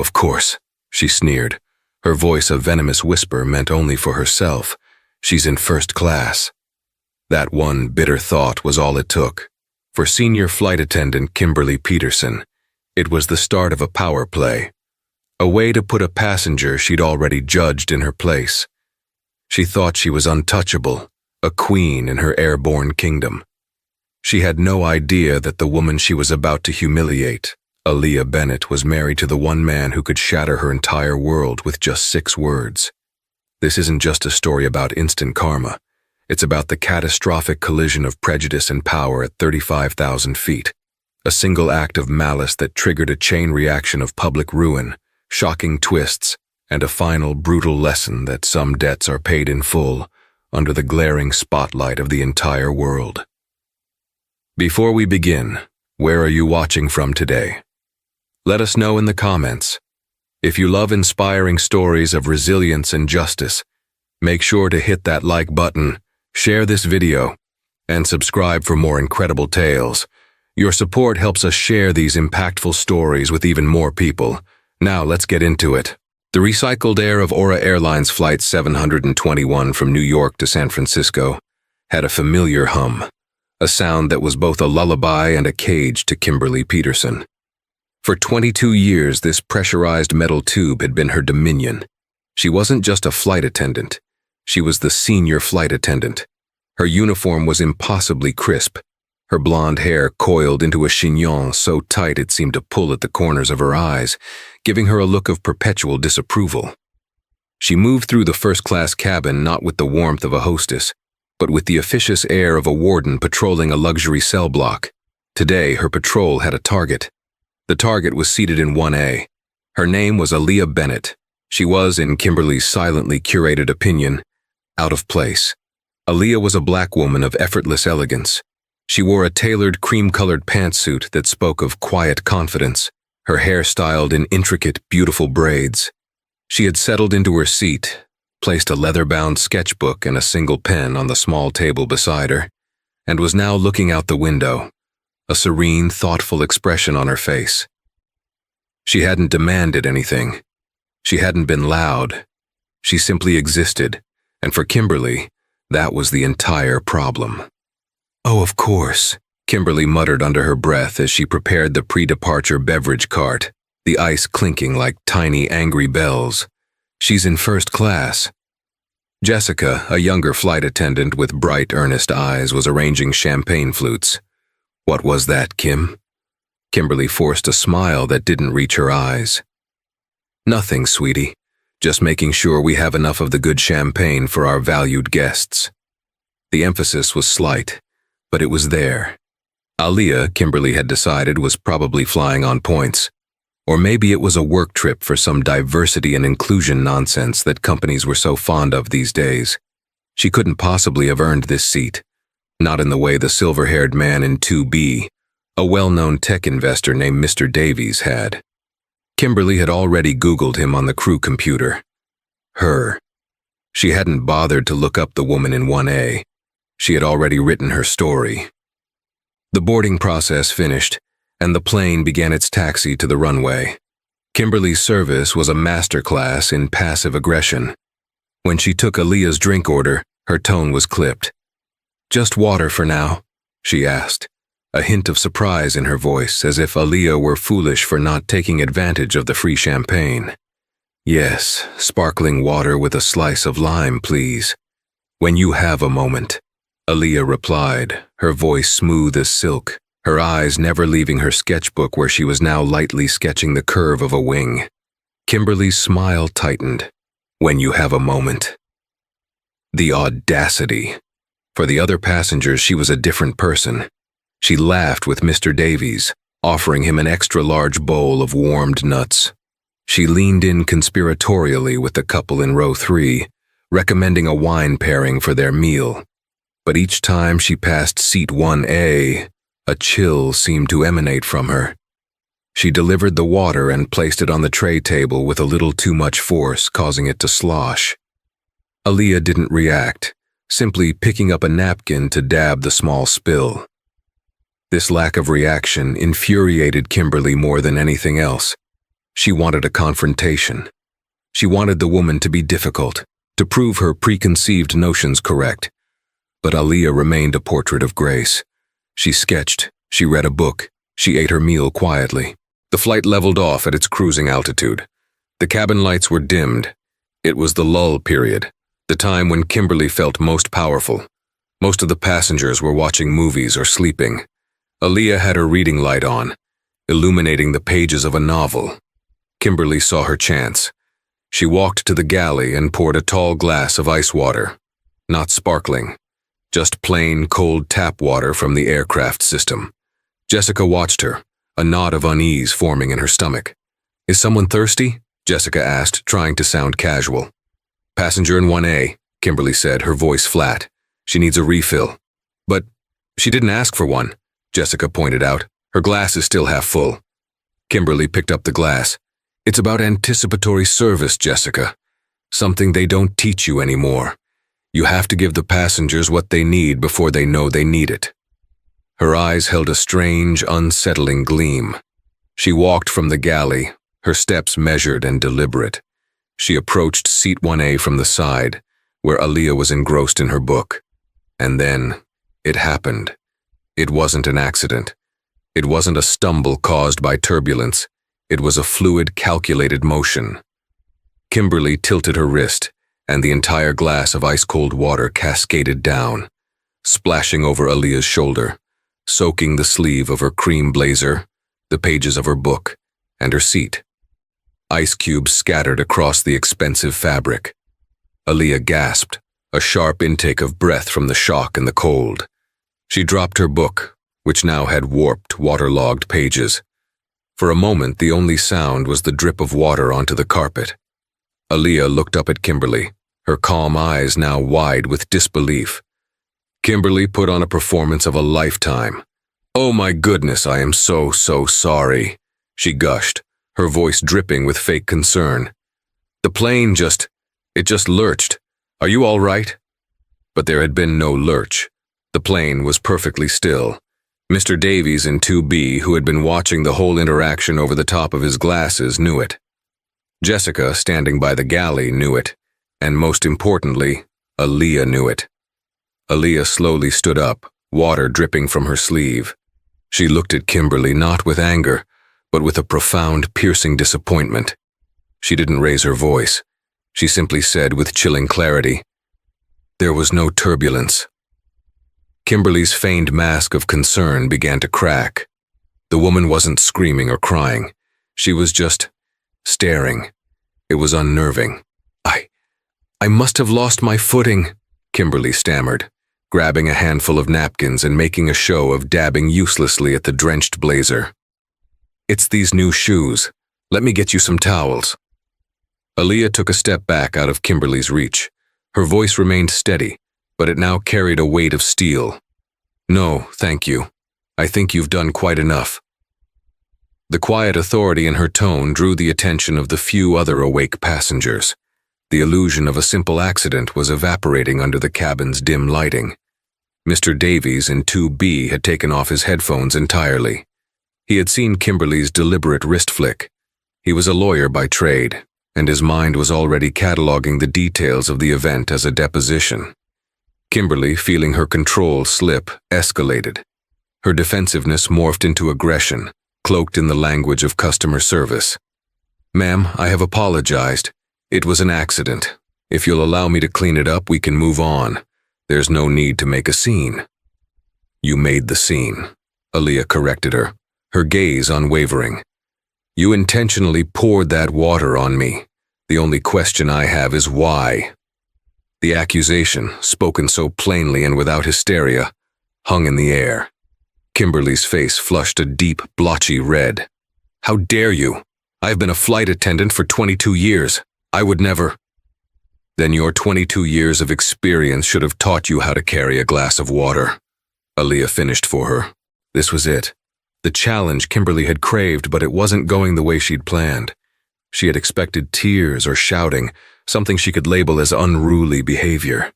of course, she sneered, her voice a venomous whisper meant only for herself. She's in first class. That one bitter thought was all it took. For senior flight attendant Kimberly Peterson, it was the start of a power play, a way to put a passenger she'd already judged in her place. She thought she was untouchable, a queen in her airborne kingdom. She had no idea that the woman she was about to humiliate, Aaliyah Bennett, was married to the one man who could shatter her entire world with just 6 words. This isn't just a story about instant karma. It's about the catastrophic collision of prejudice and power at 35,000 feet. A single act of malice that triggered a chain reaction of public ruin, shocking twists, and a final brutal lesson that some debts are paid in full under the glaring spotlight of the entire world. Before we begin, where are you watching from today? Let us know in the comments. If you love inspiring stories of resilience and justice, make sure to hit that like button, share this video, and subscribe for more incredible tales. Your support helps us share these impactful stories with even more people. Now let's get into it. The recycled air of Aura Airlines Flight 721 from New York to San Francisco had a familiar hum, a sound that was both a lullaby and a cage to Kimberly Peterson. For 22 years, this pressurized metal tube had been her dominion. She wasn't just a flight attendant. She was the senior flight attendant. Her uniform was impossibly crisp, her blonde hair coiled into a chignon so tight it seemed to pull at the corners of her eyes, giving her a look of perpetual disapproval. She moved through the first-class cabin not with the warmth of a hostess, but with the officious air of a warden patrolling a luxury cell block. Today, her patrol had a target. The target was seated in 1A. Her name was Aaliyah Bennett. She was, in Kimberly's silently curated opinion, out of place. Aaliyah was a black woman of effortless elegance. She wore a tailored cream-colored pantsuit that spoke of quiet confidence, her hair styled in intricate, beautiful braids. She had settled into her seat, placed a leather-bound sketchbook and a single pen on the small table beside her, and was now looking out the window, a serene, thoughtful expression on her face. She hadn't demanded anything. She hadn't been loud. She simply existed, and for Kimberly, that was the entire problem. "Oh, of course," Kimberly muttered under her breath as she prepared the pre-departure beverage cart, the ice clinking like tiny, angry bells. "She's in first class." Jessica, a younger flight attendant with bright, earnest eyes, was arranging champagne flutes. "What was that, Kim?" Kimberly forced a smile that didn't reach her eyes. "Nothing, sweetie. Just making sure we have enough of the good champagne for our valued guests." The emphasis was slight, but it was there. Aaliyah, Kimberly had decided, was probably flying on points. Or maybe it was a work trip for some diversity and inclusion nonsense that companies were so fond of these days. She couldn't possibly have earned this seat. Not in the way the silver-haired man in 2B, a well-known tech investor named Mr. Davies, had. Kimberly had already Googled him on the crew computer. Her. She hadn't bothered to look up the woman in 1A. She had already written her story. The boarding process finished, and the plane began its taxi to the runway. Kimberly's service was a masterclass in passive aggression. When she took Aaliyah's drink order, her tone was clipped. "Just water for now?" she asked, a hint of surprise in her voice, as if Aaliyah were foolish for not taking advantage of the free champagne. "Yes, sparkling water with a slice of lime, please. When you have a moment," Aaliyah replied, her voice smooth as silk, her eyes never leaving her sketchbook where she was now lightly sketching the curve of a wing. Kimberly's smile tightened. "When you have a moment." The audacity. For the other passengers, she was a different person. She laughed with Mr. Davies, offering him an extra-large bowl of warmed nuts. She leaned in conspiratorially with the couple in row 3, recommending a wine pairing for their meal. But each time she passed seat 1A, a chill seemed to emanate from her. She delivered the water and placed it on the tray table with a little too much force, causing it to slosh. Aaliyah didn't react, simply picking up a napkin to dab the small spill. This lack of reaction infuriated Kimberly more than anything else. She wanted a confrontation. She wanted the woman to be difficult, to prove her preconceived notions correct. But Aaliyah remained a portrait of grace. She sketched, she read a book, she ate her meal quietly. The flight leveled off at its cruising altitude. The cabin lights were dimmed. It was the lull period, the time when Kimberly felt most powerful. Most of the passengers were watching movies or sleeping. Aaliyah had her reading light on, illuminating the pages of a novel. Kimberly saw her chance. She walked to the galley and poured a tall glass of ice water. Not sparkling, just plain, cold tap water from the aircraft system. Jessica watched her, a knot of unease forming in her stomach. "Is someone thirsty?" Jessica asked, trying to sound casual. "Passenger in 1A, Kimberly said, her voice flat. "She needs a refill." "But she didn't ask for one," Jessica pointed out. "Her glass is still half full." Kimberly picked up the glass. "It's about anticipatory service, Jessica. Something they don't teach you anymore. You have to give the passengers what they need before they know they need it." Her eyes held a strange, unsettling gleam. She walked from the galley, her steps measured and deliberate. She approached seat 1A from the side, where Aaliyah was engrossed in her book. And then, it happened. It wasn't an accident. It wasn't a stumble caused by turbulence. It was a fluid, calculated motion. Kimberly tilted her wrist, and the entire glass of ice-cold water cascaded down, splashing over Aaliyah's shoulder, soaking the sleeve of her cream blazer, the pages of her book, and her seat. Ice cubes scattered across the expensive fabric. Aaliyah gasped, a sharp intake of breath from the shock and the cold. She dropped her book, which now had warped, waterlogged pages. For a moment, the only sound was the drip of water onto the carpet. Aaliyah looked up at Kimberly, her calm eyes now wide with disbelief. Kimberly put on a performance of a lifetime. "Oh my goodness, I am so sorry," she gushed, her voice dripping with fake concern. "The plane it just lurched. Are you all right?" But there had been no lurch. The plane was perfectly still. Mr. Davies in 2B, who had been watching the whole interaction over the top of his glasses, knew it. Jessica, standing by the galley, knew it. And most importantly, Aaliyah knew it. Aaliyah slowly stood up, water dripping from her sleeve. She looked at Kimberly not with anger, but with a profound, piercing disappointment. She didn't raise her voice. She simply said with chilling clarity, "There was no turbulence." Kimberly's feigned mask of concern began to crack. The woman wasn't screaming or crying. She was just staring. It was unnerving. I must have lost my footing," Kimberly stammered, grabbing a handful of napkins and making a show of dabbing uselessly at the drenched blazer. "It's these new shoes. Let me get you some towels." Aaliyah took a step back out of Kimberly's reach. Her voice remained steady, but it now carried a weight of steel. "No, thank you. I think you've done quite enough." The quiet authority in her tone drew the attention of the few other awake passengers. The illusion of a simple accident was evaporating under the cabin's dim lighting. Mr. Davies in 2B had taken off his headphones entirely. He had seen Kimberly's deliberate wrist flick. He was a lawyer by trade, and his mind was already cataloging the details of the event as a deposition. Kimberly, feeling her control slip, escalated. Her defensiveness morphed into aggression, cloaked in the language of customer service. "Ma'am, I have apologized. It was an accident. If you'll allow me to clean it up, we can move on. There's no need to make a scene." "You made the scene," Aaliyah corrected her, her gaze unwavering. "You intentionally poured that water on me. The only question I have is why." The accusation, spoken so plainly and without hysteria, hung in the air. Kimberly's face flushed a deep, blotchy red. "How dare you? I've been a flight attendant for 22 years. I would never." "Then your 22 years of experience should have taught you how to carry a glass of water," Aaliyah finished for her. This was it. The challenge Kimberly had craved, but it wasn't going the way she'd planned. She had expected tears or shouting, something she could label as unruly behavior.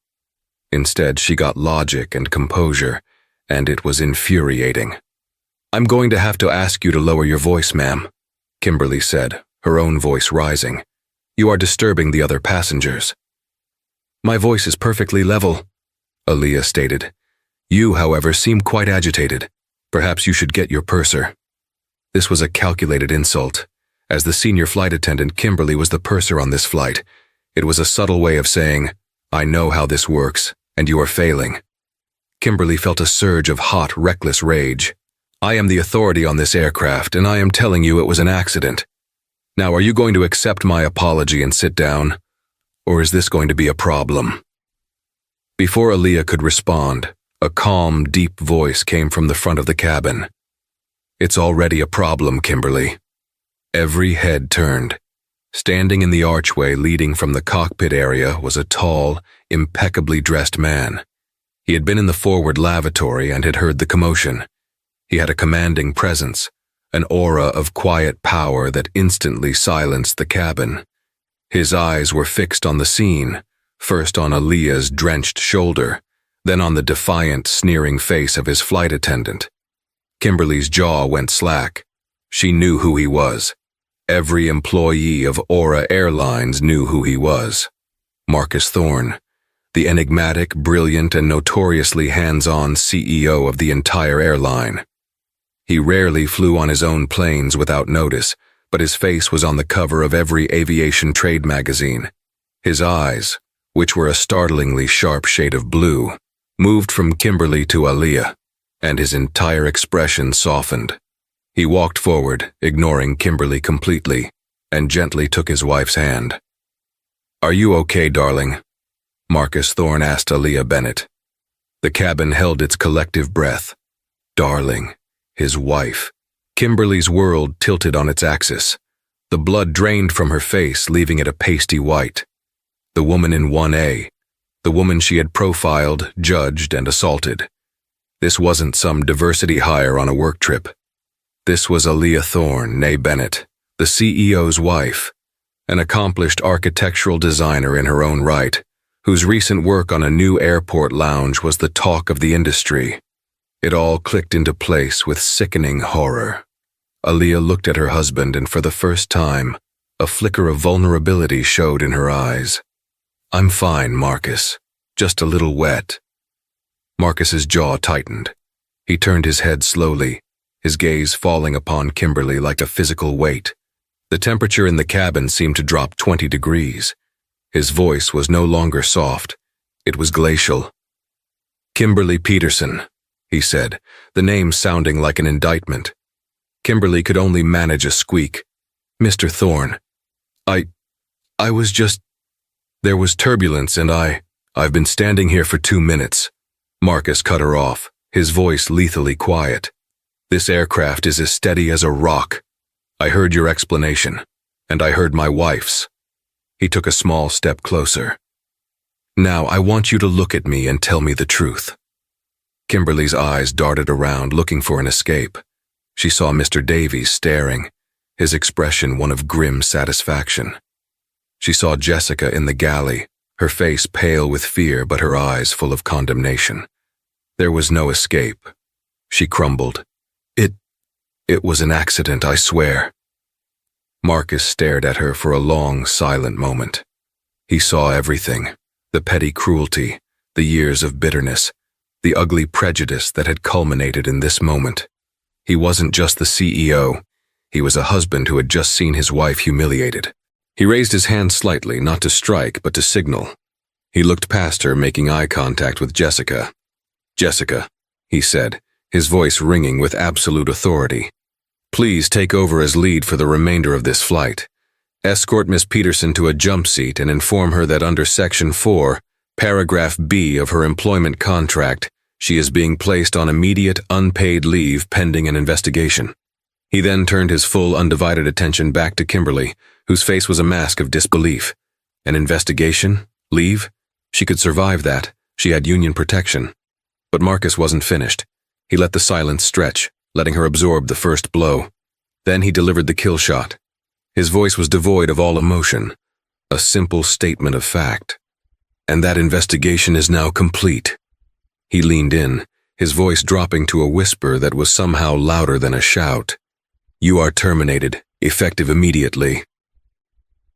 Instead, she got logic and composure, and it was infuriating. "I'm going to have to ask you to lower your voice, ma'am," Kimberly said, her own voice rising. "You are disturbing the other passengers." "My voice is perfectly level," Aaliyah stated. "You, however, seem quite agitated. Perhaps you should get your purser." This was a calculated insult. As the senior flight attendant, Kimberly was the purser on this flight. It was a subtle way of saying, "I know how this works, and you are failing." Kimberly felt a surge of hot, reckless rage. "I am the authority on this aircraft, and I am telling you it was an accident. Now, are you going to accept my apology and sit down? Or is this going to be a problem?" Before Aaliyah could respond, a calm, deep voice came from the front of the cabin. "It's already a problem, Kimberly." Every head turned. Standing in the archway leading from the cockpit area was a tall, impeccably dressed man. He had been in the forward lavatory and had heard the commotion. He had a commanding presence, an aura of quiet power that instantly silenced the cabin. His eyes were fixed on the scene, first on Aaliyah's drenched shoulder, then on the defiant, sneering face of his flight attendant. Kimberly's jaw went slack. She knew who he was. Every employee of Aura Airlines knew who he was. Marcus Thorne, the enigmatic, brilliant, and notoriously hands-on CEO of the entire airline. He rarely flew on his own planes without notice, but his face was on the cover of every aviation trade magazine. His eyes, which were a startlingly sharp shade of blue, moved from Kimberly to Aaliyah, and his entire expression softened. He walked forward, ignoring Kimberly completely, and gently took his wife's hand. "Are you okay, darling?" Marcus Thorne asked Aaliyah Bennett. The cabin held its collective breath. Darling, his wife. Kimberly's world tilted on its axis. The blood drained from her face, leaving it a pasty white. The woman in 1A. The woman she had profiled, judged, and assaulted. This wasn't some diversity hire on a work trip. This was Aaliyah Thorne, née Bennett, the CEO's wife, an accomplished architectural designer in her own right, whose recent work on a new airport lounge was the talk of the industry. It all clicked into place with sickening horror. Aaliyah looked at her husband, and for the first time, a flicker of vulnerability showed in her eyes. "I'm fine, Marcus. Just a little wet." Marcus's jaw tightened. He turned his head slowly, his gaze falling upon Kimberly like a physical weight. The temperature in the cabin seemed to drop 20 degrees. His voice was no longer soft. It was glacial. "Kimberly Peterson," he said, the name sounding like an indictment. Kimberly could only manage a squeak. "Mr. Thorne, I was just... There was turbulence and I've been standing here for 2 minutes." Marcus cut her off, his voice lethally quiet. "This aircraft is as steady as a rock. I heard your explanation, and I heard my wife's." He took a small step closer. "Now I want you to look at me and tell me the truth." Kimberly's eyes darted around, looking for an escape. She saw Mr. Davies staring, his expression one of grim satisfaction. She saw Jessica in the galley, her face pale with fear but her eyes full of condemnation. There was no escape. She crumbled. It was an accident, I swear." Marcus stared at her for a long, silent moment. He saw everything, the petty cruelty, the years of bitterness, the ugly prejudice that had culminated in this moment. He wasn't just the CEO. He was a husband who had just seen his wife humiliated. He raised his hand slightly, not to strike, but to signal. He looked past her, making eye contact with Jessica. "Jessica," he said, his voice ringing with absolute authority. "Please take over as lead for the remainder of this flight. Escort Miss Peterson to a jump seat and inform her that under Section 4, Paragraph B of her employment contract, she is being placed on immediate unpaid leave pending an investigation." He then turned his full, undivided attention back to Kimberly, whose face was a mask of disbelief. An investigation? Leave? She could survive that. She had union protection. But Marcus wasn't finished. He let the silence stretch, letting her absorb the first blow. Then he delivered the kill shot. His voice was devoid of all emotion, a simple statement of fact. "And that investigation is now complete." He leaned in, his voice dropping to a whisper that was somehow louder than a shout. "You are terminated, effective immediately.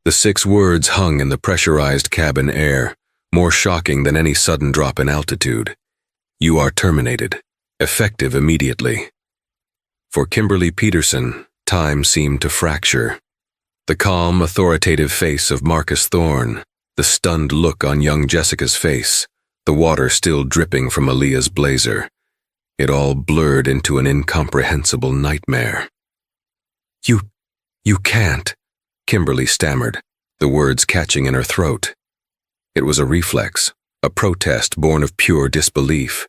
The 6 words hung in the pressurized cabin air, more shocking than any sudden drop in altitude. You are terminated, effective immediately. For Kimberly Peterson, time seemed to fracture. The calm, authoritative face of Marcus Thorne, the stunned look on young Jessica's face, the water still dripping from Aaliyah's blazer. It all blurred into an incomprehensible nightmare. You can't, Kimberly stammered, the words catching in her throat. It was a reflex, a protest born of pure disbelief.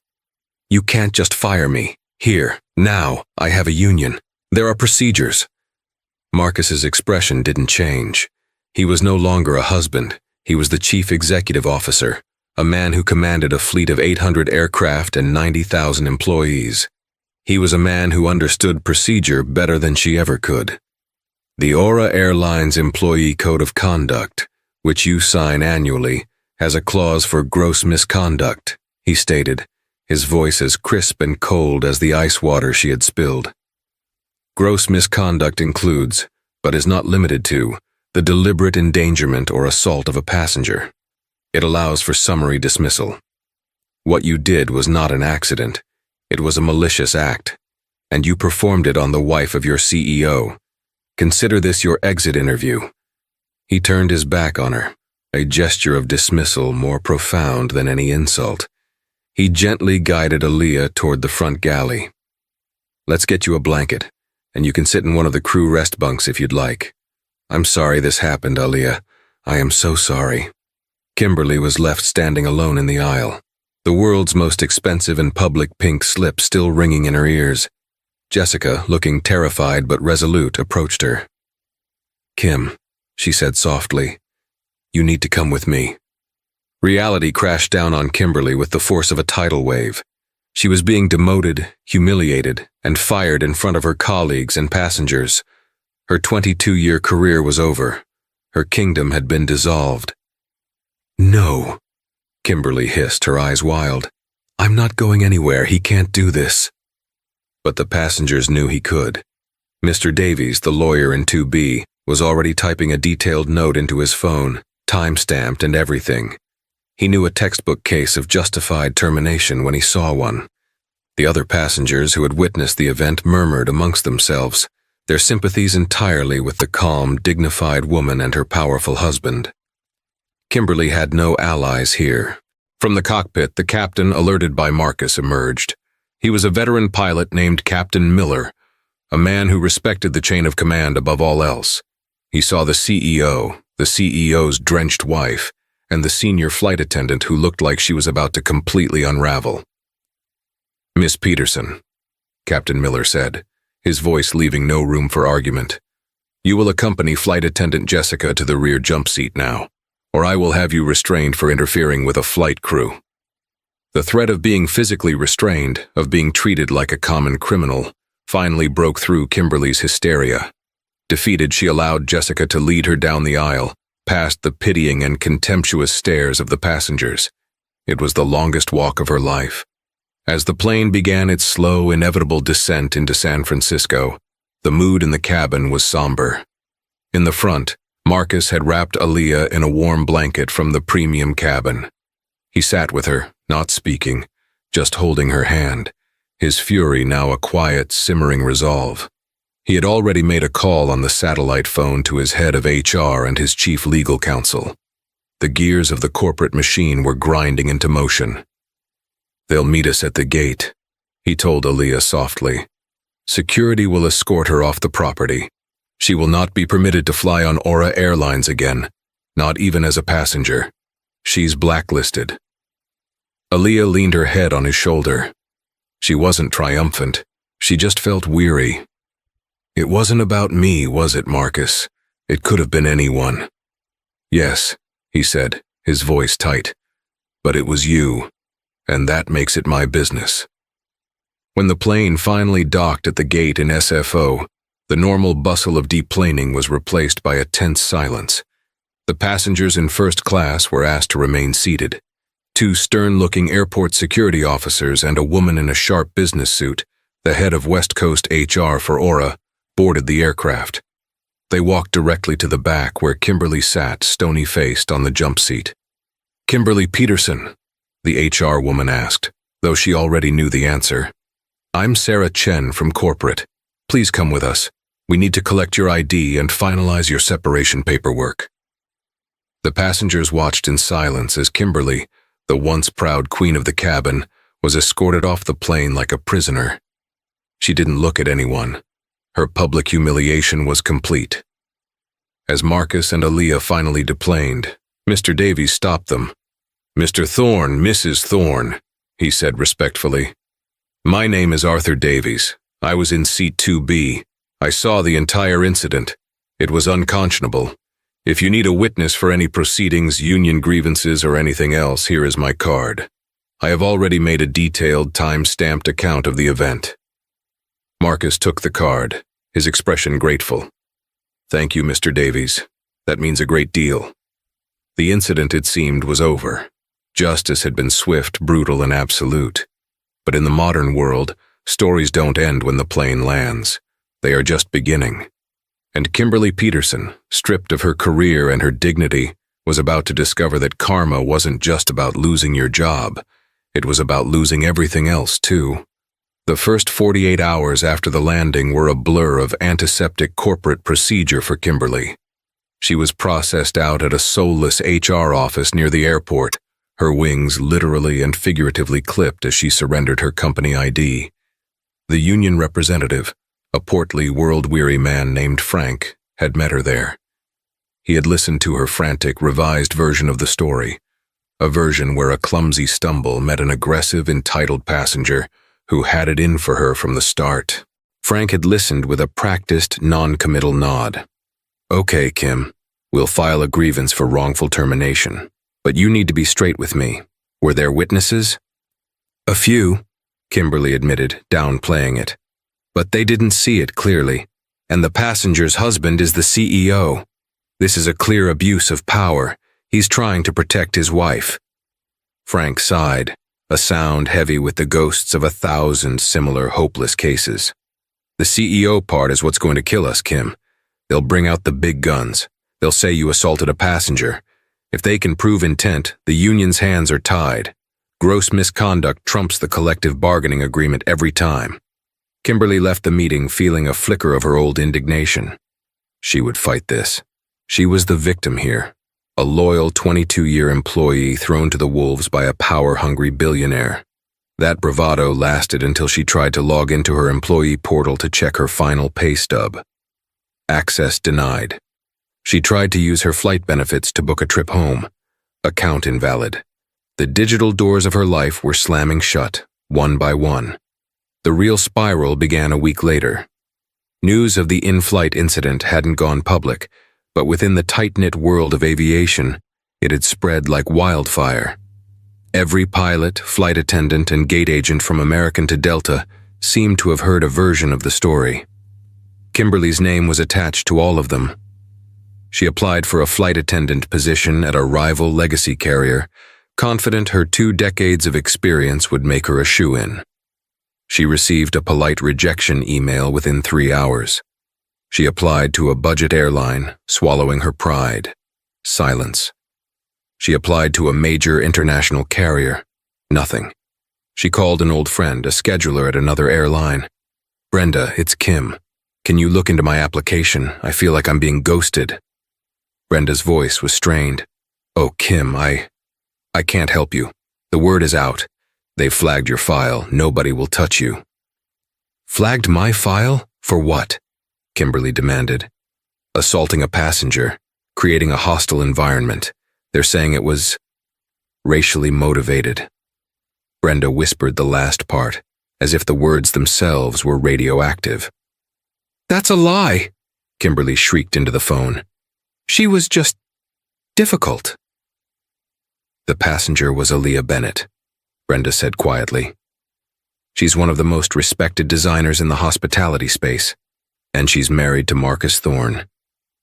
You can't just fire me. Here, now, I have a union. There are procedures. Marcus's expression didn't change. He was no longer a husband. He was the chief executive officer, a man who commanded a fleet of 800 aircraft and 90,000 employees. He was a man who understood procedure better than she ever could. The Aura Airlines Employee Code of Conduct, which you sign annually, has a clause for gross misconduct, he stated, his voice as crisp and cold as the ice water she had spilled. Gross misconduct includes, but is not limited to, the deliberate endangerment or assault of a passenger. It allows for summary dismissal. What you did was not an accident. It was a malicious act, and you performed it on the wife of your CEO. Consider this your exit interview. He turned his back on her, a gesture of dismissal more profound than any insult. He gently guided Aaliyah toward the front galley. Let's get you a blanket, and you can sit in one of the crew rest bunks if you'd like. I'm sorry this happened, Aaliyah. I am so sorry. Kimberly was left standing alone in the aisle, the world's most expensive and public pink slip still ringing in her ears. Jessica, looking terrified but resolute, approached her. Kim, she said softly, you need to come with me. Reality crashed down on Kimberly with the force of a tidal wave. She was being demoted, humiliated, and fired in front of her colleagues and passengers. Her 22-year career was over. Her kingdom had been dissolved. No, Kimberly hissed, her eyes wild. I'm not going anywhere. He can't do this. But the passengers knew he could. Mr. Davies, the lawyer in 2B, was already typing a detailed note into his phone, time-stamped and everything. He knew a textbook case of justified termination when he saw one. The other passengers who had witnessed the event murmured amongst themselves, their sympathies entirely with the calm, dignified woman and her powerful husband. Kimberly had no allies here. From the cockpit, the captain, alerted by Marcus, emerged. He was a veteran pilot named Captain Miller, a man who respected the chain of command above all else. He saw the CEO, the CEO's drenched wife, and the senior flight attendant who looked like she was about to completely unravel. Miss Peterson, Captain Miller said, his voice leaving no room for argument. You will accompany flight attendant Jessica to the rear jump seat now, or I will have you restrained for interfering with a flight crew. The threat of being physically restrained, of being treated like a common criminal, finally broke through Kimberly's hysteria. Defeated, she allowed Jessica to lead her down the aisle, past the pitying and contemptuous stares of the passengers. It was the longest walk of her life. As the plane began its slow, inevitable descent into San Francisco, the mood in the cabin was somber. In the front, Marcus had wrapped Aaliyah in a warm blanket from the premium cabin. He sat with her, not speaking, just holding her hand, his fury now a quiet, simmering resolve. He had already made a call on the satellite phone to his head of HR and his chief legal counsel. The gears of the corporate machine were grinding into motion. They'll meet us at the gate, he told Aaliyah softly. Security will escort her off the property. She will not be permitted to fly on Aura Airlines again, not even as a passenger. She's blacklisted. Aaliyah leaned her head on his shoulder. She wasn't triumphant. She just felt weary. It wasn't about me, was it, Marcus? It could have been anyone. Yes, he said, his voice tight. But it was you, and that makes it my business. When the plane finally docked at the gate in SFO, the normal bustle of deplaning was replaced by a tense silence. The passengers in first class were asked to remain seated. 2 stern-looking airport security officers and a woman in a sharp business suit, the head of West Coast HR for Aura, boarded the aircraft. They walked directly to the back where Kimberly sat, stony-faced, on the jump seat. "Kimberly Peterson?" the HR woman asked, though she already knew the answer. "I'm Sarah Chen from corporate. Please come with us. We need to collect your ID and finalize your separation paperwork." The passengers watched in silence as Kimberly, the once proud queen of the cabin, was escorted off the plane like a prisoner. She didn't look at anyone. Her public humiliation was complete. As Marcus and Aaliyah finally deplaned, Mr. Davies stopped them. "Mr. Thorne, Mrs. Thorne," he said respectfully. "My name is Arthur Davies. I was in seat 2B. I saw the entire incident. It was unconscionable. If you need a witness for any proceedings, union grievances, or anything else, here is my card. I have already made a detailed, time-stamped account of the event." Marcus took the card, his expression grateful. "Thank you, Mr. Davies. That means a great deal." The incident, it seemed, was over. Justice had been swift, brutal, and absolute. But in the modern world, stories don't end when the plane lands. They are just beginning. And Kimberly Peterson, stripped of her career and her dignity, was about to discover that karma wasn't just about losing your job. It was about losing everything else, too. The first 48 hours after the landing were a blur of antiseptic corporate procedure for Kimberly. She was processed out at a soulless HR office near the airport, her wings literally and figuratively clipped as she surrendered her company ID. The union representative, a portly, world-weary man named Frank, had met her there. He had listened to her frantic, revised version of the story, a version where a clumsy stumble met an aggressive, entitled passenger who had it in for her from the start. Frank had listened with a practiced, non-committal nod. "Okay, Kim, we'll file a grievance for wrongful termination, but you need to be straight with me. Were there witnesses?" "A few," Kimberly admitted, downplaying it. "But they didn't see it clearly, and the passenger's husband is the CEO. This is a clear abuse of power. He's trying to protect his wife." Frank sighed, a sound heavy with the ghosts of 1,000 similar hopeless cases. "The CEO part is what's going to kill us, Kim. They'll bring out the big guns. They'll say you assaulted a passenger. If they can prove intent, the union's hands are tied. Gross misconduct trumps the collective bargaining agreement every time." Kimberly left the meeting feeling a flicker of her old indignation. She would fight this. She was the victim here, a loyal 22-year employee thrown to the wolves by a power-hungry billionaire. That bravado lasted until she tried to log into her employee portal to check her final pay stub. Access denied. She tried to use her flight benefits to book a trip home. Account invalid. The digital doors of her life were slamming shut, one by one. The real spiral began a week later. News of the in-flight incident hadn't gone public, but within the tight-knit world of aviation, it had spread like wildfire. Every pilot, flight attendant, and gate agent from American to Delta seemed to have heard a version of the story. Kimberly's name was attached to all of them. She applied for a flight attendant position at a rival legacy carrier, confident her 2 decades of experience would make her a shoo-in. She received a polite rejection email within 3 hours. She applied to a budget airline, swallowing her pride. Silence. She applied to a major international carrier. Nothing. She called an old friend, a scheduler at another airline. "Brenda, it's Kim. Can you look into my application? I feel like I'm being ghosted." Brenda's voice was strained. "Oh, Kim, I can't help you. The word is out. They've flagged your file. Nobody will touch you." "Flagged my file? For what?" Kimberly demanded. "Assaulting a passenger, creating a hostile environment. They're saying it was racially motivated." Brenda whispered the last part, as if the words themselves were radioactive. "That's a lie," Kimberly shrieked into the phone. "She was just difficult." "The passenger was Aaliyah Bennett," Brenda said quietly. "She's one of the most respected designers in the hospitality space, and she's married to Marcus Thorne.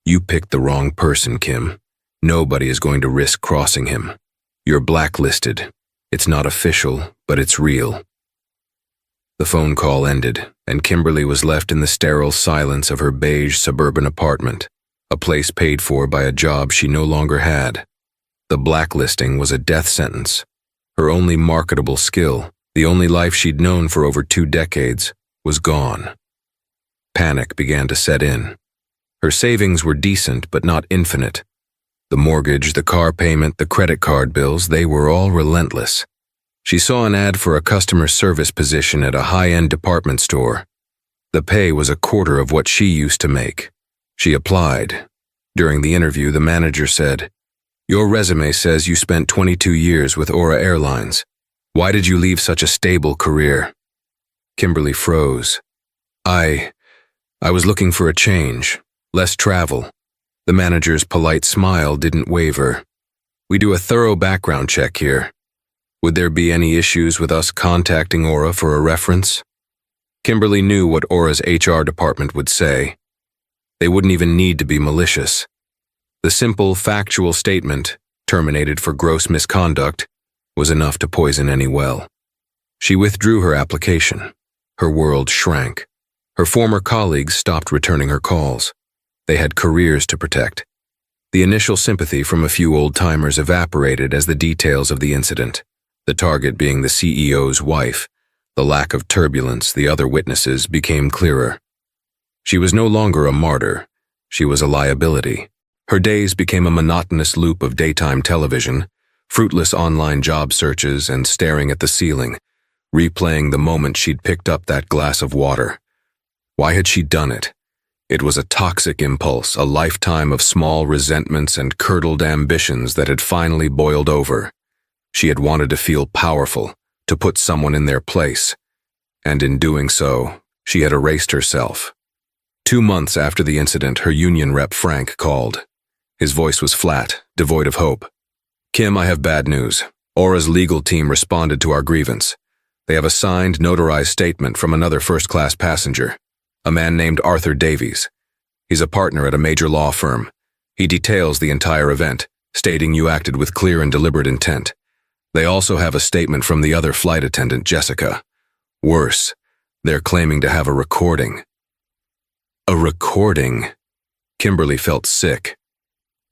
You picked the wrong person, Kim. Nobody is going to risk crossing him. You're blacklisted. It's not official, but it's real." The phone call ended, and Kimberly was left in the sterile silence of her beige suburban apartment, a place paid for by a job she no longer had. The blacklisting was a death sentence. Her only marketable skill, the only life she'd known for over 2 decades, was gone. Panic began to set in. Her savings were decent but not infinite. The mortgage, the car payment, the credit card bills, they were all relentless. She saw an ad for a customer service position at a high-end department store. The pay was a quarter of what she used to make. She applied. During the interview, the manager said, "Your resume says you spent 22 years with Aura Airlines. Why did you leave such a stable career?" Kimberly froze. I was looking for a change, less travel." The manager's polite smile didn't waver. "We do a thorough background check here. Would there be any issues with us contacting Aura for a reference?" Kimberly knew what Aura's HR department would say. They wouldn't even need to be malicious. The simple, factual statement, terminated for gross misconduct, was enough to poison any well. She withdrew her application. Her world shrank. Her former colleagues stopped returning her calls. They had careers to protect. The initial sympathy from a few old-timers evaporated as the details of the incident, the target being the CEO's wife, the lack of turbulence, the other witnesses, became clearer. She was no longer a martyr. She was a liability. Her days became a monotonous loop of daytime television, fruitless online job searches, and staring at the ceiling, replaying the moment she'd picked up that glass of water. Why had she done it? It was a toxic impulse, a lifetime of small resentments and curdled ambitions that had finally boiled over. She had wanted to feel powerful, to put someone in their place. And in doing so, she had erased herself. 2 months after the incident, her union rep Frank called. His voice was flat, devoid of hope. "Kim, I have bad news. Aura's legal team responded to our grievance. They have a signed, notarized statement from another first-class passenger, a man named Arthur Davies. He's a partner at a major law firm. He details the entire event, stating you acted with clear and deliberate intent. They also have a statement from the other flight attendant, Jessica. Worse, they're claiming to have a recording." A recording? Kimberly felt sick.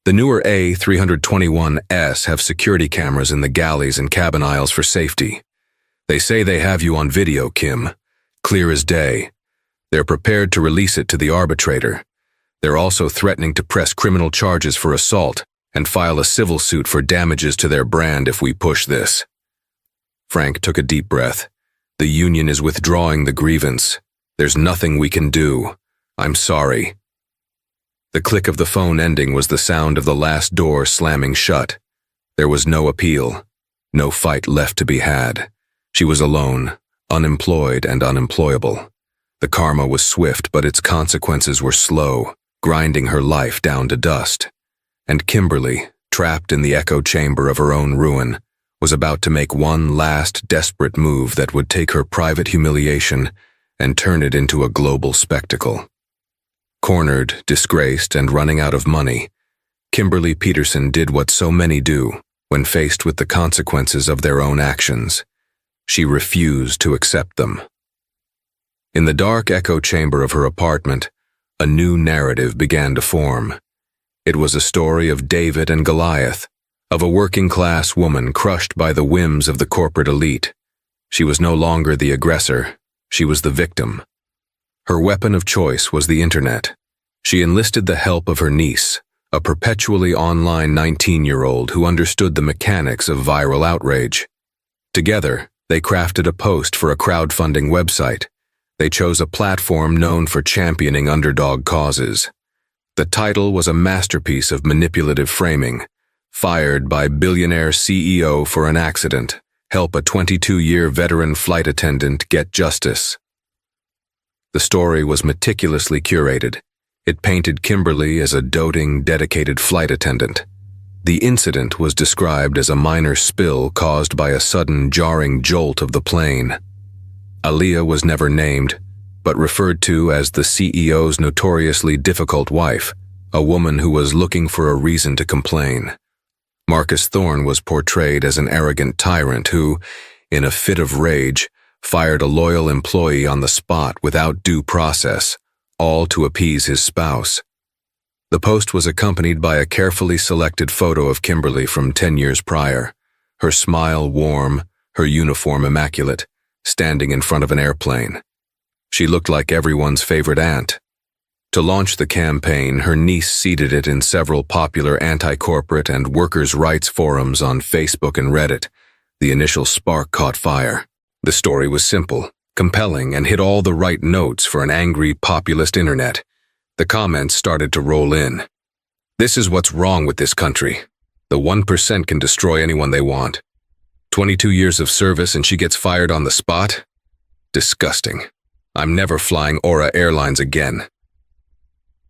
The newer A321s have security cameras in the galleys and cabin aisles for safety. They say they have you on video, Kim. Clear as day. They're prepared to release it to the arbitrator. They're also threatening to press criminal charges for assault and file a civil suit for damages to their brand if we push this. Frank took a deep breath. The union is withdrawing the grievance. There's nothing we can do. I'm sorry. The click of the phone ending was the sound of the last door slamming shut. There was no appeal, no fight left to be had. She was alone, unemployed and unemployable. The karma was swift, but its consequences were slow, grinding her life down to dust. And Kimberly, trapped in the echo chamber of her own ruin, was about to make one last desperate move that would take her private humiliation and turn it into a global spectacle. Cornered, disgraced, and running out of money, Kimberly Peterson did what so many do when faced with the consequences of their own actions. She refused to accept them. In the dark echo chamber of her apartment, a new narrative began to form. It was a story of David and Goliath, of a working-class woman crushed by the whims of the corporate elite. She was no longer the aggressor, she was the victim. Her weapon of choice was the internet. She enlisted the help of her niece, a perpetually online 19-year-old who understood the mechanics of viral outrage. Together, they crafted a post for a crowdfunding website. They chose a platform known for championing underdog causes. The title was a masterpiece of manipulative framing. Fired by billionaire CEO for an accident. Help a 22-year veteran flight attendant get justice. The story was meticulously curated. It painted Kimberly as a doting, dedicated flight attendant. The incident was described as a minor spill caused by a sudden jarring jolt of the plane. Aaliyah was never named, but referred to as the CEO's notoriously difficult wife, a woman who was looking for a reason to complain. Marcus Thorne was portrayed as an arrogant tyrant who, in a fit of rage, fired a loyal employee on the spot without due process, all to appease his spouse. The post was accompanied by a carefully selected photo of Kimberly from 10 years prior, her smile warm, her uniform immaculate, standing in front of an airplane. She looked like everyone's favorite aunt. To launch the campaign, her niece seeded it in several popular anti-corporate and workers' rights forums on Facebook and Reddit. The initial spark caught fire. The story was simple, compelling, and hit all the right notes for an angry, populist internet. The comments started to roll in. "This is what's wrong with this country. The 1% can destroy anyone they want. 22 years of service and she gets fired on the spot? Disgusting. I'm never flying Aura Airlines again."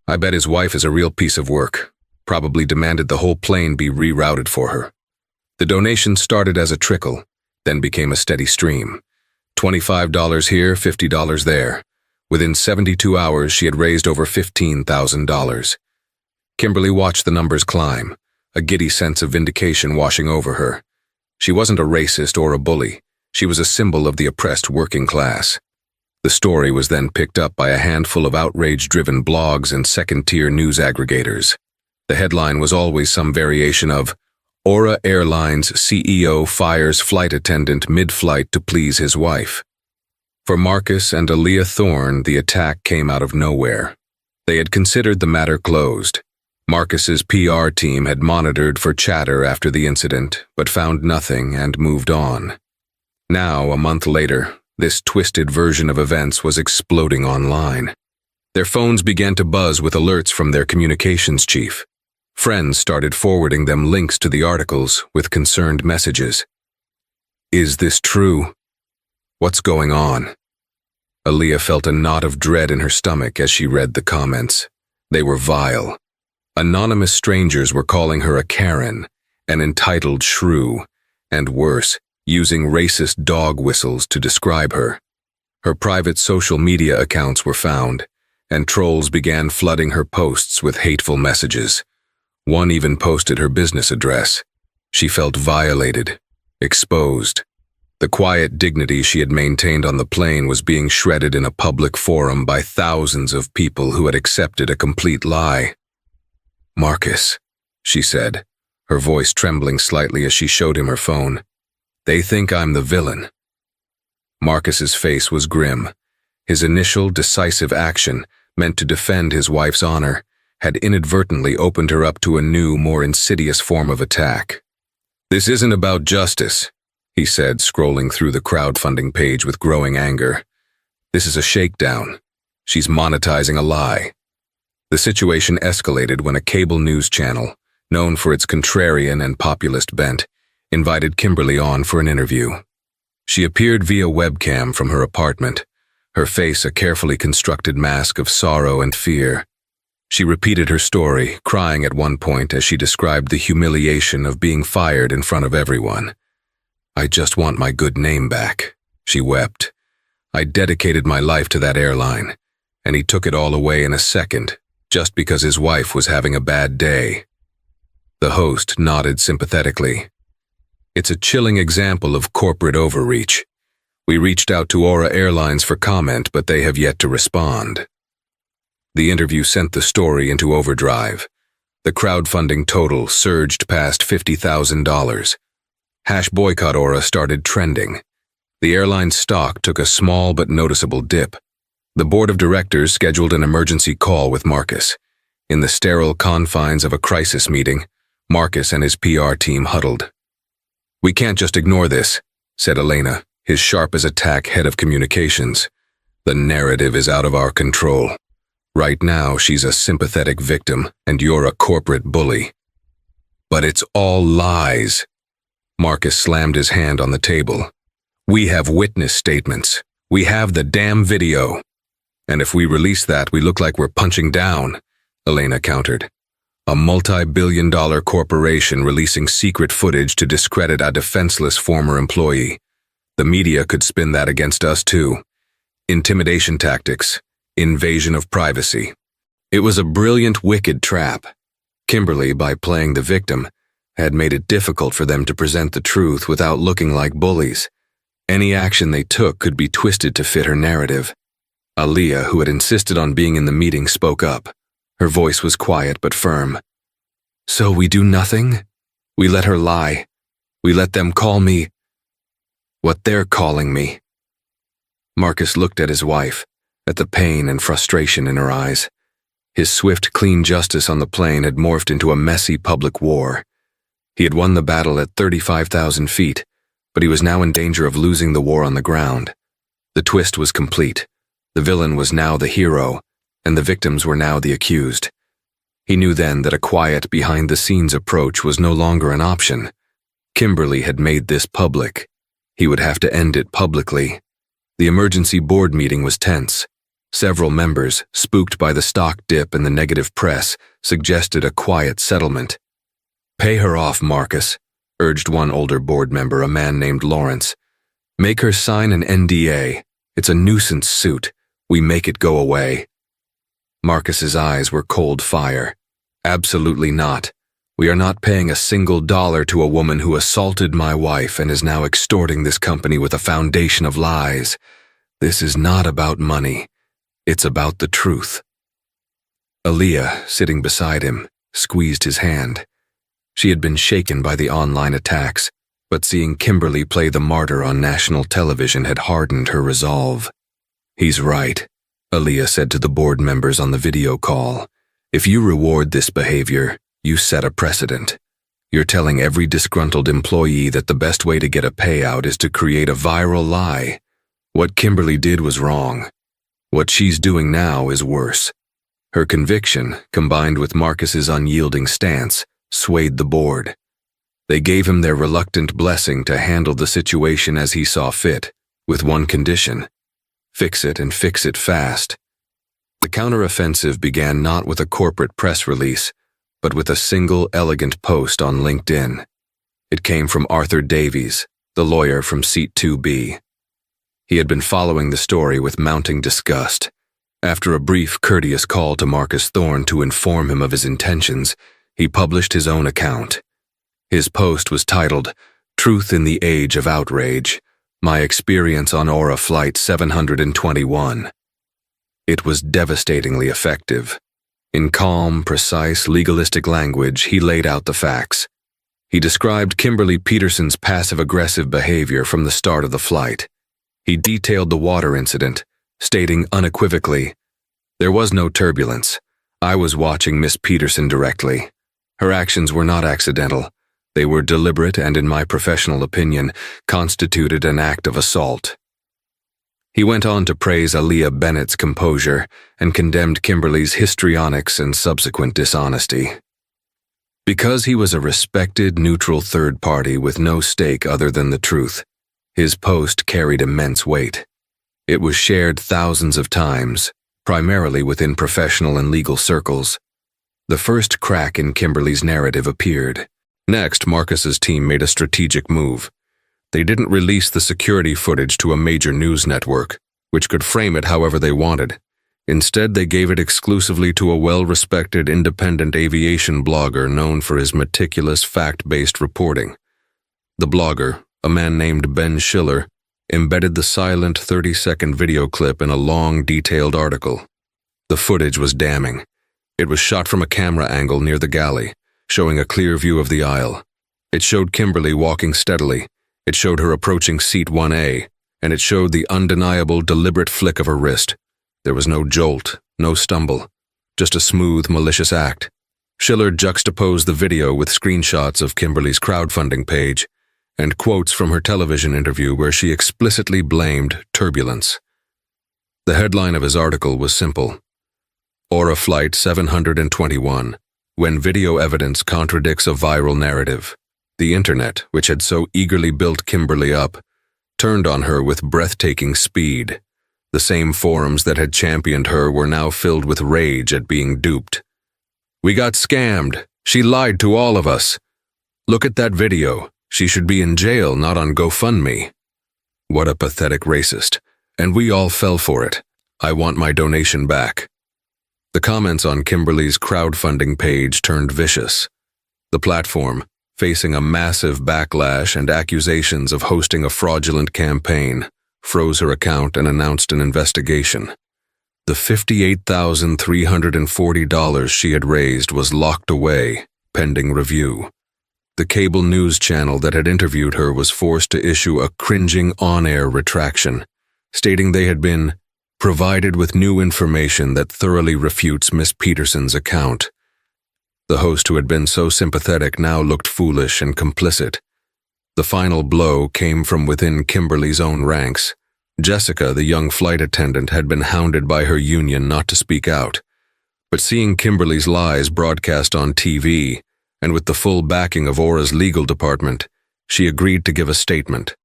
I bet his wife is a real piece of work. Probably demanded the whole plane be rerouted for her. The donation started as a trickle, then became a steady stream. $25 here, $50 there. Within 72 hours, she had raised over $15,000. Kimberly watched the numbers climb, a giddy sense of vindication washing over her. She wasn't a racist or a bully. She was a symbol of the oppressed working class. The story was then picked up by a handful of outrage-driven blogs and second-tier news aggregators. The headline was always some variation of, "Aura Airlines CEO fires flight attendant mid-flight to please his wife." For Marcus and Aaliyah Thorne, the attack came out of nowhere. They had considered the matter closed. Marcus's PR team had monitored for chatter after the incident, but found nothing and moved on. Now, a month later, this twisted version of events was exploding online. Their phones began to buzz with alerts from their communications chief. Friends started forwarding them links to the articles with concerned messages. "Is this true? What's going on?" Aaliyah felt a knot of dread in her stomach as she read the comments. They were vile. Anonymous strangers were calling her a Karen, an entitled shrew, and worse, using racist dog whistles to describe her. Her private social media accounts were found, and trolls began flooding her posts with hateful messages. One even posted her business address. She felt violated, exposed. The quiet dignity she had maintained on the plane was being shredded in a public forum by thousands of people who had accepted a complete lie. "Marcus," she said, her voice trembling slightly as she showed him her phone. "They think I'm the villain." Marcus's face was grim. His initial, decisive action, meant to defend his wife's honor, had inadvertently opened her up to a new, more insidious form of attack. "This isn't about justice," he said, scrolling through the crowdfunding page with growing anger. "This is a shakedown. She's monetizing a lie." The situation escalated when a cable news channel, known for its contrarian and populist bent, invited Kimberly on for an interview. She appeared via webcam from her apartment, her face a carefully constructed mask of sorrow and fear. She repeated her story, crying at one point as she described the humiliation of being fired in front of everyone. "I just want my good name back," she wept. "I dedicated my life to that airline, and he took it all away in a second, just because his wife was having a bad day." The host nodded sympathetically. "It's a chilling example of corporate overreach. We reached out to Aura Airlines for comment, but they have yet to respond." The interview sent the story into overdrive. The crowdfunding total surged past $50,000. #boycott Aura started trending. The airline's stock took a small but noticeable dip. The board of directors scheduled an emergency call with Marcus. In the sterile confines of a crisis meeting, Marcus and his PR team huddled. "We can't just ignore this," said Elena, his sharp-as-a-tack head of communications. "The narrative is out of our control. Right now, she's a sympathetic victim, and you're a corporate bully." "But it's all lies." Marcus slammed his hand on the table. "We have witness statements. We have the damn video. And if we release that, we look like we're punching down," Elena countered. "A multi-billion-dollar corporation releasing secret footage to discredit a defenseless former employee. The media could spin that against us too. Intimidation tactics, invasion of privacy." It was a brilliant, wicked trap. Kimberly, by playing the victim, had made it difficult for them to present the truth without looking like bullies. Any action they took could be twisted to fit her narrative. Aaliyah, who had insisted on being in the meeting, spoke up. Her voice was quiet but firm. "So we do nothing? We let her lie. We let them call me what they're calling me." Marcus looked at his wife, at the pain and frustration in her eyes. His swift, clean justice on the plane had morphed into a messy public war. He had won the battle at 35,000 feet, but he was now in danger of losing the war on the ground. The twist was complete. The villain was now the hero, and the victims were now the accused. He knew then that a quiet, behind-the-scenes approach was no longer an option. Kimberly had made this public. He would have to end it publicly. The emergency board meeting was tense. Several members, spooked by the stock dip and the negative press, suggested a quiet settlement. "Pay her off, Marcus," urged one older board member, a man named Lawrence. "Make her sign an NDA. It's a nuisance suit. We make it go away." Marcus's eyes were cold fire. "Absolutely not. We are not paying a single dollar to a woman who assaulted my wife and is now extorting this company with a foundation of lies. This is not about money. It's about the truth." Aaliyah, sitting beside him, squeezed his hand. She had been shaken by the online attacks, but seeing Kimberly play the martyr on national television had hardened her resolve. "He's right," Aaliyah said to the board members on the video call. "If you reward this behavior, you set a precedent. You're telling every disgruntled employee that the best way to get a payout is to create a viral lie. What Kimberly did was wrong. What she's doing now is worse." Her conviction, combined with Marcus's unyielding stance, swayed the board. They gave him their reluctant blessing to handle the situation as he saw fit, with one condition: fix it and fix it fast. The counteroffensive began not with a corporate press release, but with a single elegant post on LinkedIn. It came from Arthur Davies, the lawyer from Seat 2B. He had been following the story with mounting disgust. After a brief, courteous call to Marcus Thorne to inform him of his intentions, he published his own account. His post was titled, "Truth in the Age of Outrage: My Experience on Aura Flight 721. It was devastatingly effective. In calm, precise, legalistic language, he laid out the facts. He described Kimberly Peterson's passive-aggressive behavior from the start of the flight. He detailed the water incident, stating unequivocally, "There was no turbulence. I was watching Miss Peterson directly. Her actions were not accidental. They were deliberate and, in my professional opinion, constituted an act of assault." He went on to praise Aaliyah Bennett's composure and condemned Kimberly's histrionics and subsequent dishonesty. Because he was a respected, neutral third party with no stake other than the truth, his post carried immense weight. It was shared thousands of times, primarily within professional and legal circles. The first crack in Kimberly's narrative appeared. Next, Marcus's team made a strategic move. They didn't release the security footage to a major news network, which could frame it however they wanted. Instead, they gave it exclusively to a well-respected independent aviation blogger known for his meticulous, fact-based reporting. The blogger, a man named Ben Schiller, embedded the silent 30-second video clip in a long, detailed article. The footage was damning. It was shot from a camera angle near the galley, showing a clear view of the aisle. It showed Kimberly walking steadily. It showed her approaching seat 1A, and it showed the undeniable, deliberate flick of her wrist. There was no jolt, no stumble, just a smooth, malicious act. Schiller juxtaposed the video with screenshots of Kimberly's crowdfunding page and quotes from her television interview where she explicitly blamed turbulence. The headline of his article was simple: Aura Flight 721, when video evidence contradicts a viral narrative. The internet, which had so eagerly built Kimberly up, turned on her with breathtaking speed. The same forums that had championed her were now filled with rage at being duped. "We got scammed. She lied to all of us. Look at that video. She should be in jail, not on GoFundMe. What a pathetic racist. And we all fell for it. I want my donation back." The comments on Kimberly's crowdfunding page turned vicious. The platform, facing a massive backlash and accusations of hosting a fraudulent campaign, froze her account and announced an investigation. The $58,340 she had raised was locked away, pending review. The cable news channel that had interviewed her was forced to issue a cringing on-air retraction, stating they had been provided with new information that thoroughly refutes Miss Peterson's account. The host who had been so sympathetic now looked foolish and complicit. The final blow came from within Kimberly's own ranks. Jessica, the young flight attendant, had been hounded by her union not to speak out. But seeing Kimberly's lies broadcast on TV, and with the full backing of Aura's legal department, she agreed to give a statement.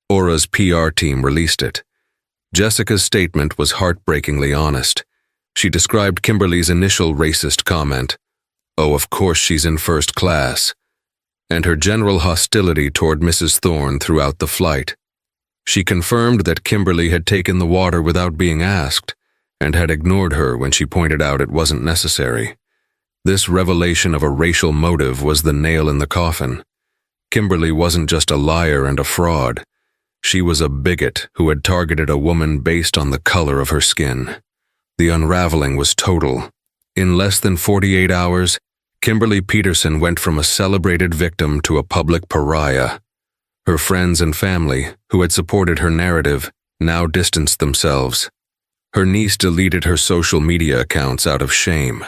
Aura's PR team released it. Jessica's statement was heartbreakingly honest. She described Kimberly's initial racist comment, "Oh, of course she's in first class," and her general hostility toward Mrs. Thorne throughout the flight. She confirmed that Kimberly had taken the water without being asked, and had ignored her when she pointed out it wasn't necessary. This revelation of a racial motive was the nail in the coffin. Kimberly wasn't just a liar and a fraud. She was a bigot who had targeted a woman based on the color of her skin. The unraveling was total. In less than 48 hours, Kimberly Peterson went from a celebrated victim to a public pariah. Her friends and family, who had supported her narrative, now distanced themselves. Her niece deleted her social media accounts out of shame.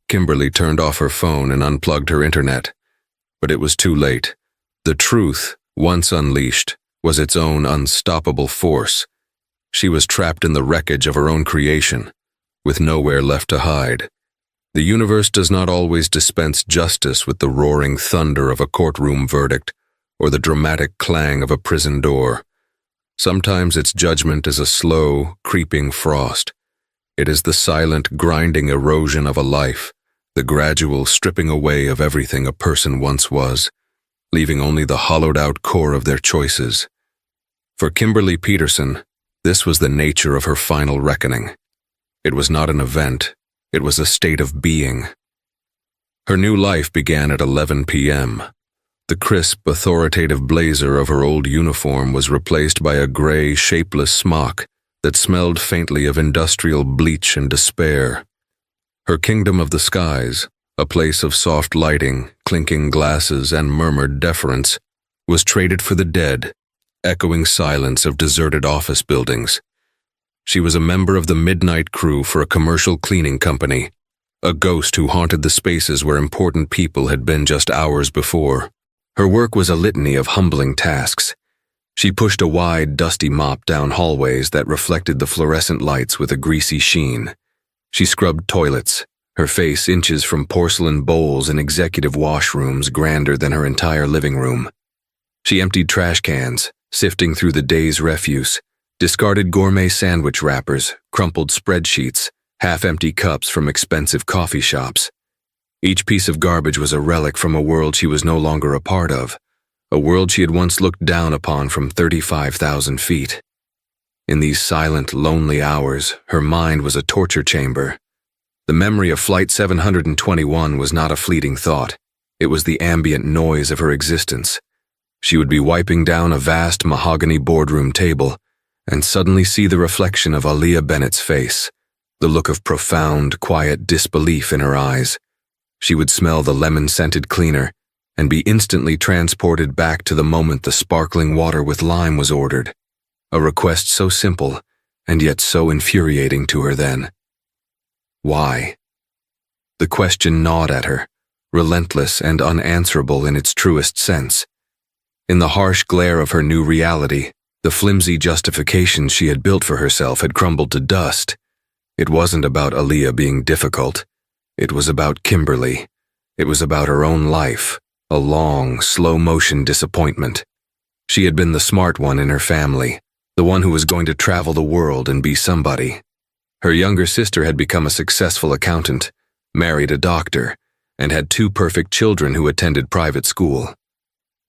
Kimberly turned off her phone and unplugged her internet. But it was too late. The truth, once unleashed, was its own unstoppable force. She was trapped in the wreckage of her own creation, with nowhere left to hide. The universe does not always dispense justice with the roaring thunder of a courtroom verdict or the dramatic clang of a prison door. Sometimes its judgment is a slow, creeping frost. It is the silent, grinding erosion of a life, the gradual stripping away of everything a person once was, leaving only the hollowed-out core of their choices. For Kimberly Peterson, this was the nature of her final reckoning. It was not an event, it was a state of being. Her new life began at 11 p.m. The crisp, authoritative blazer of her old uniform was replaced by a gray, shapeless smock that smelled faintly of industrial bleach and despair. Her kingdom of the skies, a place of soft lighting, clinking glasses, and murmured deference, was traded for the dead, echoing silence of deserted office buildings. She was a member of the midnight crew for a commercial cleaning company, a ghost who haunted the spaces where important people had been just hours before. Her work was a litany of humbling tasks. She pushed a wide, dusty mop down hallways that reflected the fluorescent lights with a greasy sheen. She scrubbed toilets, her face inches from porcelain bowls in executive washrooms grander than her entire living room. She emptied trash cans, sifting through the day's refuse, discarded gourmet sandwich wrappers, crumpled spreadsheets, half-empty cups from expensive coffee shops. Each piece of garbage was a relic from a world she was no longer a part of, a world she had once looked down upon from 35,000 feet. In these silent, lonely hours, her mind was a torture chamber. The memory of Flight 721 was not a fleeting thought. It was the ambient noise of her existence. She would be wiping down a vast mahogany boardroom table and suddenly see the reflection of Aaliyah Bennett's face, the look of profound, quiet disbelief in her eyes. She would smell the lemon-scented cleaner and be instantly transported back to the moment the sparkling water with lime was ordered, a request so simple and yet so infuriating to her then. Why? The question gnawed at her, relentless and unanswerable in its truest sense. In the harsh glare of her new reality, the flimsy justifications she had built for herself had crumbled to dust. It wasn't about Aaliyah being difficult. It was about Kimberly. It was about her own life, a long, slow-motion disappointment. She had been the smart one in her family, the one who was going to travel the world and be somebody. Her younger sister had become a successful accountant, married a doctor, and had 2 perfect children who attended private school.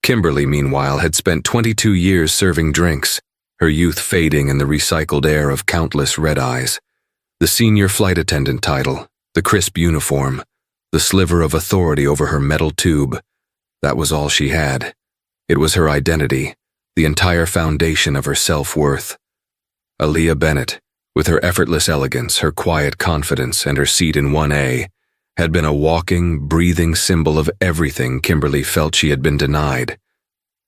Kimberly, meanwhile, had spent 22 years serving drinks, her youth fading in the recycled air of countless red-eyes. The senior flight attendant title, the crisp uniform, the sliver of authority over her metal tube. That was all she had. It was her identity, the entire foundation of her self-worth. Aaliyah Bennett, with her effortless elegance, her quiet confidence, and her seat in 1A, had been a walking, breathing symbol of everything Kimberly felt she had been denied.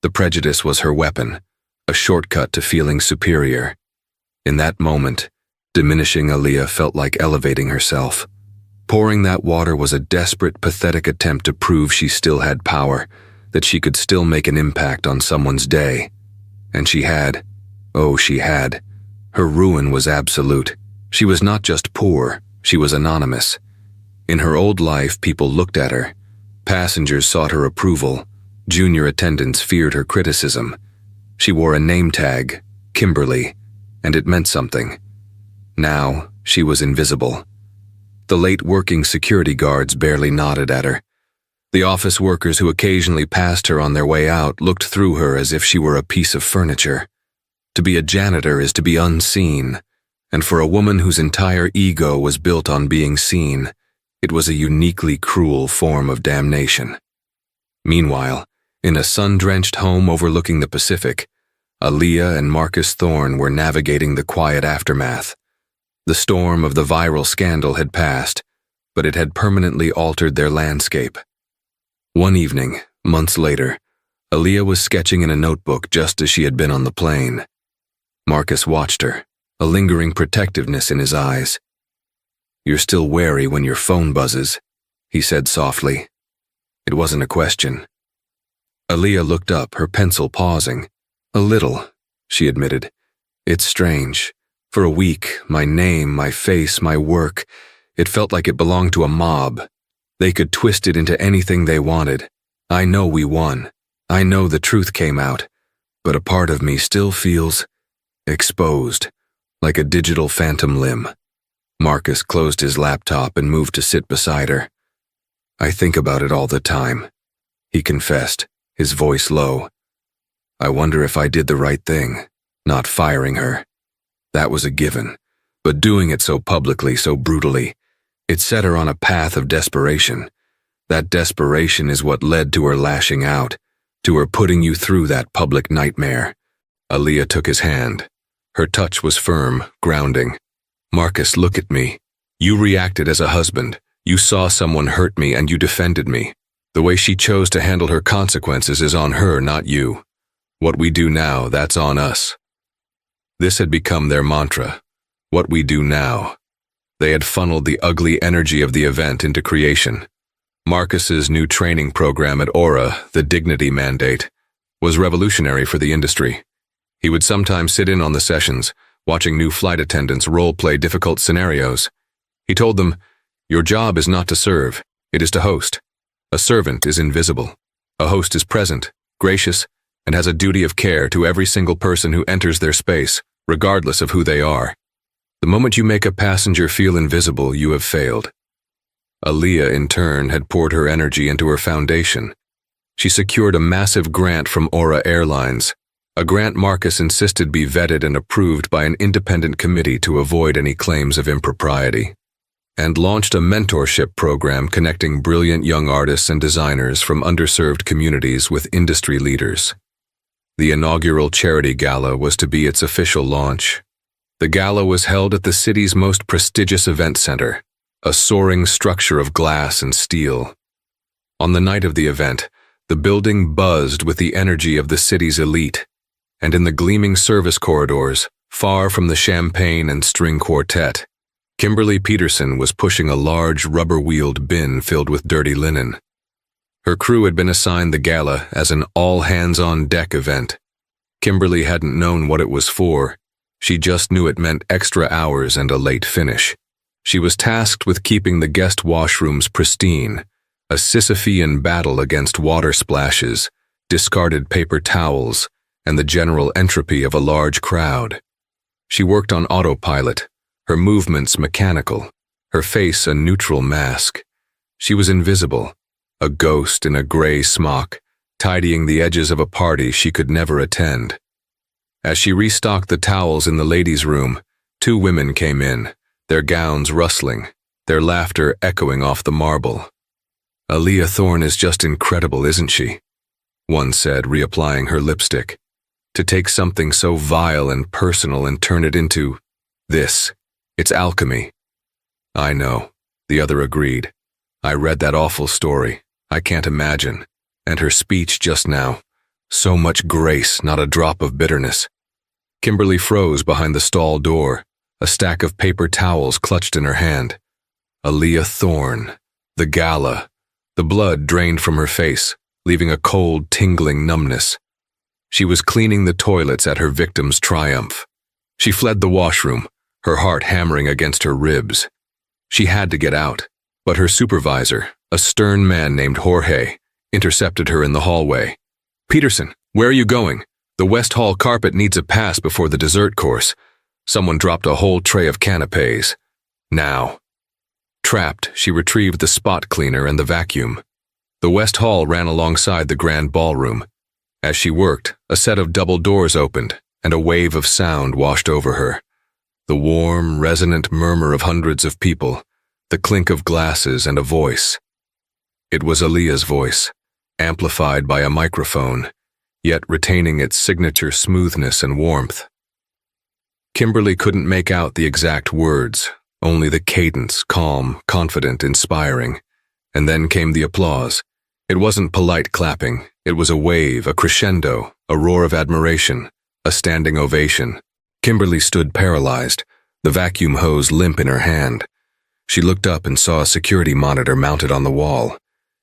The prejudice was her weapon, a shortcut to feeling superior. In that moment, diminishing Aaliyah felt like elevating herself. Pouring that water was a desperate, pathetic attempt to prove she still had power, that she could still make an impact on someone's day. And she had. Oh, she had. Her ruin was absolute. She was not just poor, she was anonymous. In her old life, people looked at her. Passengers sought her approval. Junior attendants feared her criticism. She wore a name tag, Kimberly, and it meant something. Now, she was invisible. The late working security guards barely nodded at her. The office workers who occasionally passed her on their way out looked through her as if she were a piece of furniture. To be a janitor is to be unseen, and for a woman whose entire ego was built on being seen, it was a uniquely cruel form of damnation. Meanwhile, in a sun-drenched home overlooking the Pacific, Aaliyah and Marcus Thorne were navigating the quiet aftermath. The storm of the viral scandal had passed, but it had permanently altered their landscape. One evening, months later, Aaliyah was sketching in a notebook just as she had been on the plane. Marcus watched her, a lingering protectiveness in his eyes. "You're still wary when your phone buzzes," he said softly. It wasn't a question. Aaliyah looked up, her pencil pausing. "A little," she admitted. "It's strange. For a week, my name, my face, my work, it felt like it belonged to a mob. They could twist it into anything they wanted. I know we won. I know the truth came out. But a part of me still feels exposed, like a digital phantom limb." Marcus closed his laptop and moved to sit beside her. "I think about it all the time," he confessed, his voice low. "I wonder if I did the right thing, not firing her. That was a given, but doing it so publicly, so brutally, it set her on a path of desperation. That desperation is what led to her lashing out, to her putting you through that public nightmare." Aaliyah took his hand. Her touch was firm, grounding. "Marcus, look at me. You reacted as a husband. You saw someone hurt me and you defended me. The way she chose to handle her consequences is on her, not you. What we do now, that's on us." This had become their mantra. What we do now. They had funneled the ugly energy of the event into creation. Marcus's new training program at Aura, the Dignity Mandate, was revolutionary for the industry. He would sometimes sit in on the sessions, watching new flight attendants role-play difficult scenarios. He told them, "Your job is not to serve, it is to host. A servant is invisible. A host is present, gracious, and has a duty of care to every single person who enters their space, regardless of who they are. The moment you make a passenger feel invisible, you have failed." Aaliyah, in turn, had poured her energy into her foundation. She secured a massive grant from Aura Airlines, a grant Marcus insisted be vetted and approved by an independent committee to avoid any claims of impropriety, and launched a mentorship program connecting brilliant young artists and designers from underserved communities with industry leaders. The inaugural charity gala was to be its official launch. The gala was held at the city's most prestigious event center, a soaring structure of glass and steel. On the night of the event, the building buzzed with the energy of the city's elite, and in the gleaming service corridors, far from the champagne and string quartet, Kimberly Peterson was pushing a large rubber-wheeled bin filled with dirty linen. Her crew had been assigned the gala as an all-hands-on-deck event. Kimberly hadn't known what it was for. She just knew it meant extra hours and a late finish. She was tasked with keeping the guest washrooms pristine, a Sisyphean battle against water splashes, discarded paper towels, and the general entropy of a large crowd. She worked on autopilot, her movements mechanical, her face a neutral mask. She was invisible, a ghost in a gray smock, tidying the edges of a party she could never attend. As she restocked the towels in the ladies' room, two women came in, their gowns rustling, their laughter echoing off the marble. Aaliyah Thorne is just incredible, isn't she? One said, reapplying her lipstick. To take something so vile and personal and turn it into this. It's alchemy. I know, the other agreed. I read that awful story. I can't imagine. And her speech just now. So much grace, not a drop of bitterness. Kimberly froze behind the stall door, a stack of paper towels clutched in her hand. Aaliyah Thorne, the gala. The blood drained from her face, leaving a cold, tingling numbness. She was cleaning the toilets at her victim's triumph. She fled the washroom, her heart hammering against her ribs. She had to get out, but her supervisor, a stern man named Jorge, intercepted her in the hallway. "Peterson, where are you going? The West Hall carpet needs a pass before the dessert course." Someone dropped a whole tray of canapes. Now. Trapped, she retrieved the spot cleaner and the vacuum. The West Hall ran alongside the grand ballroom. As she worked, a set of double doors opened, and a wave of sound washed over her. The warm, resonant murmur of hundreds of people, the clink of glasses and a voice. It was Aaliyah's voice, amplified by a microphone, yet retaining its signature smoothness and warmth. Kimberly couldn't make out the exact words, only the cadence, calm, confident, inspiring. And then came the applause. It wasn't polite clapping. It was a wave, a crescendo, a roar of admiration, a standing ovation. Kimberly stood paralyzed, the vacuum hose limp in her hand. She looked up and saw a security monitor mounted on the wall.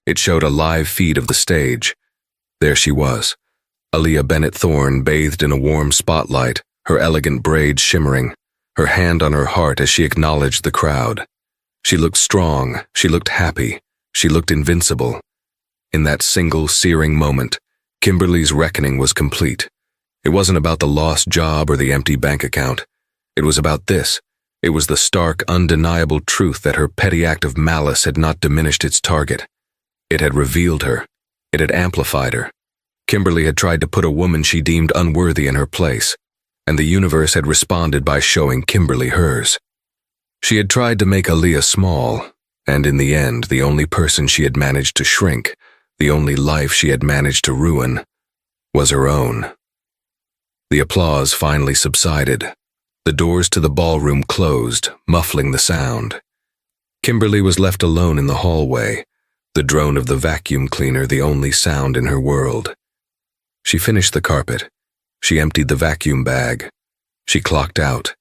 It showed a live feed of the stage. There she was, Aaliyah Bennett Thorne, bathed in a warm spotlight, her elegant braids shimmering, her hand on her heart as she acknowledged the crowd. She looked strong, she looked happy, she looked invincible. In that single, searing moment, Kimberly's reckoning was complete. It wasn't about the lost job or the empty bank account. It was about this. It was the stark, undeniable truth that her petty act of malice had not diminished its target. It had revealed her. It had amplified her. Kimberly had tried to put a woman she deemed unworthy in her place, and the universe had responded by showing Kimberly hers. She had tried to make Aaliyah small, and in the end, the only person she had managed to shrink, the only life she had managed to ruin, was her own. The applause finally subsided. The doors to the ballroom closed, muffling the sound. Kimberly was left alone in the hallway, the drone of the vacuum cleaner the only sound in her world. She finished the carpet. She emptied the vacuum bag. She clocked out.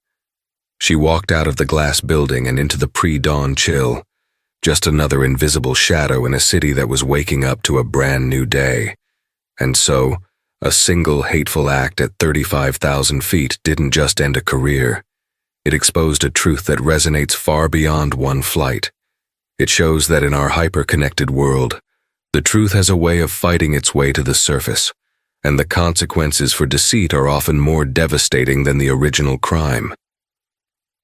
She walked out of the glass building and into the pre-dawn chill, just another invisible shadow in a city that was waking up to a brand new day. And so, a single hateful act at 35,000 feet didn't just end a career. It exposed a truth that resonates far beyond one flight. It shows that in our hyper-connected world, the truth has a way of fighting its way to the surface, and the consequences for deceit are often more devastating than the original crime.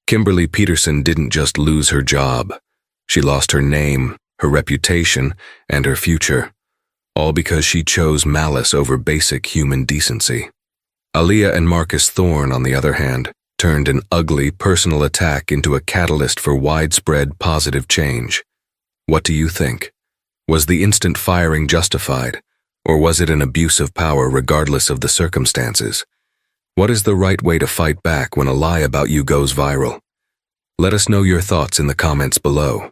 Kimberly Peterson didn't just lose her job. She lost her name, her reputation, and her future, all because she chose malice over basic human decency. Aaliyah and Marcus Thorne, on the other hand, turned an ugly personal attack into a catalyst for widespread positive change. What do you think? Was the instant firing justified, or was it an abuse of power regardless of the circumstances? What is the right way to fight back when a lie about you goes viral? Let us know your thoughts in the comments below.